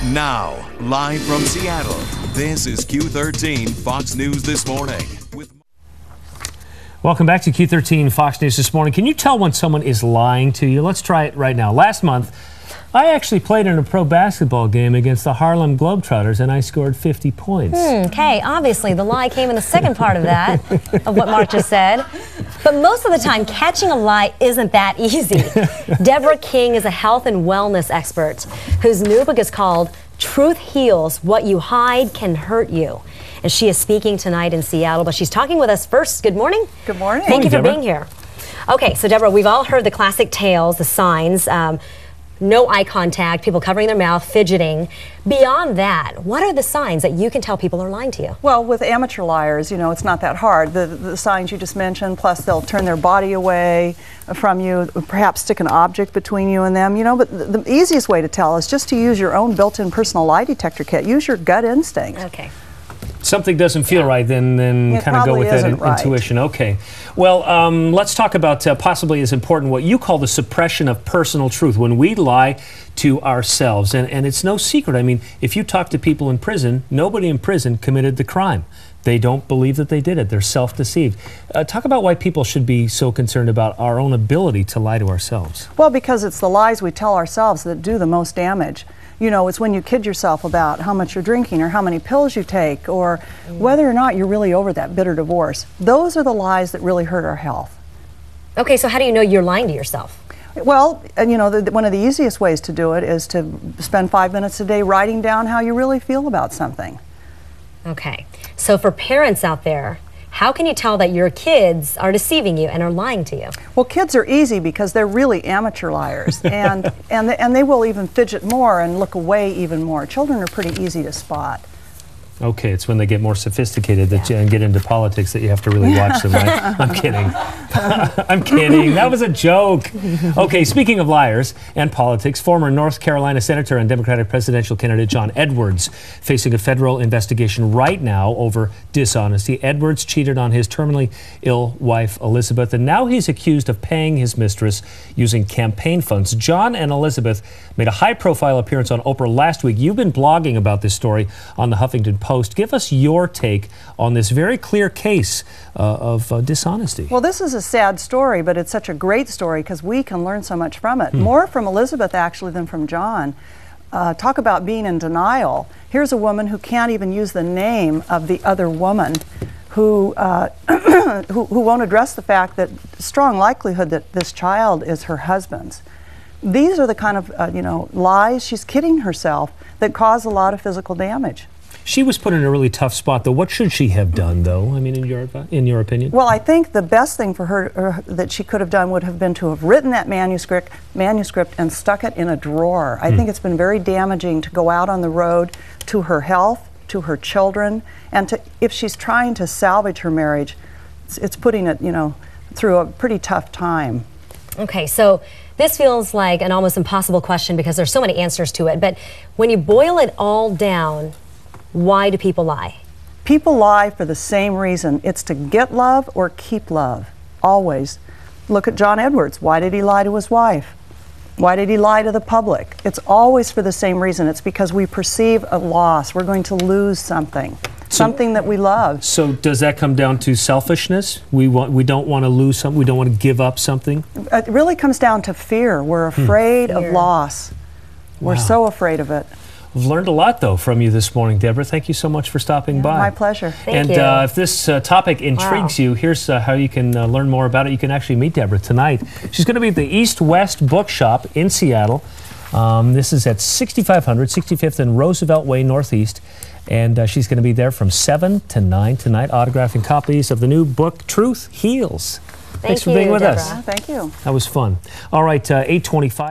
Now, live from Seattle, this is Q13 Fox News This Morning. Welcome back to Q13 Fox News This Morning. Can you tell when someone is lying to you? Let's try it right now. Last month, I actually played in a pro basketball game against the Harlem Globetrotters, and I scored 50 points. Okay, obviously the lie came in the second part of that, of what Mark just said. But most of the time, catching a lie isn't that easy. Deborah King is a health and wellness expert whose new book is called Truth Heals, What You Hide Can Hurt You. And she is speaking tonight in Seattle, but she's talking with us first. Good morning. Good morning. Thank you for Deborah. being here. Okay, so Deborah, we've all heard the classic tales, the signs. No eye contact, people covering their mouth, fidgeting. Beyond that, what are the signs that you can tell people are lying to you? Well, with amateur liars, it's not that hard. The signs you just mentioned, plus they'll turn their body away from you, perhaps stick an object between you and them, but the easiest way to tell is just to use your own built-in personal lie detector kit. Use your gut instinct. Okay. Something doesn't feel right, then kind of go with that intuition. Okay. Well, let's talk about possibly as important what you call the suppression of personal truth, when we lie to ourselves. And it's no secret. I mean, if you talk to people in prison, nobody in prison committed the crime. They don't believe that they did it. They're self-deceived. Talk about why people should be so concerned about our own ability to lie to ourselves. Well, because it's the lies we tell ourselves that do the most damage. It's when you kid yourself about how much you're drinking or how many pills you take or whether or not you're really over that bitter divorce. Those are the lies that really hurt our health. Okay, so how do you know you're lying to yourself? Well, one of the easiest ways to do it is to spend 5 minutes a day writing down how you really feel about something. Okay, so for parents out there, how can you tell that your kids are deceiving you and are lying to you? Well, kids are easy because they're really amateur liars, and they will even fidget more and look away even more. Children are pretty easy to spot. Okay, it's when they get more sophisticated and get into politics that you have to really watch them, right? I'm kidding. I'm kidding. That was a joke. Okay, speaking of liars and politics, former North Carolina Senator and Democratic presidential candidate John Edwards facing a federal investigation right now over dishonesty. Edwards cheated on his terminally ill wife, Elizabeth, and now he's accused of paying his mistress using campaign funds. John and Elizabeth made a high-profile appearance on Oprah last week. You've been blogging about this story on the Huffington Post. Give us your take on this very clear case of dishonesty. Well, this is a sad story, but it's such a great story because we can learn so much from it. More from Elizabeth, actually, than from John. Talk about being in denial. Here's a woman who can't even use the name of the other woman, who who won't address the fact that strong likelihood that this child is her husband's. These are the kind of lies, she's kidding herself, that cause a lot of physical damage. She was put in a really tough spot, though. What should she have done, though? I mean, in your opinion? Well, I think the best thing for her that she could have done would have been to have written that manuscript and stuck it in a drawer. I think it's been very damaging to go out on the road to her health, to her children, and if she's trying to salvage her marriage, it's putting it, through a pretty tough time. Okay, so this feels like an almost impossible question because there's so many answers to it, but when you boil it all down, why do people lie? People lie for the same reason. It's to get love or keep love, always. Look at John Edwards. Why did he lie to his wife? Why did he lie to the public? It's always for the same reason. It's because we perceive a loss. We're going to lose something. Something that we love. So does that come down to selfishness? We don't want to lose something. We don't want to give up something. It really comes down to fear. We're afraid of loss. We're so afraid of it. We've learned a lot, though, from you this morning, Deborah. Thank you so much for stopping by. My pleasure. Thank you. If this topic intrigues you, here's how you can learn more about it. You can actually meet Deborah tonight. She's going to be at the East West Bookshop in Seattle. This is at 6500 65th and Roosevelt Way Northeast. And she's going to be there from 7 to 9 tonight, autographing copies of the new book, Truth Heals. Thanks for being with us. Thank you. That was fun. All right, 8:25.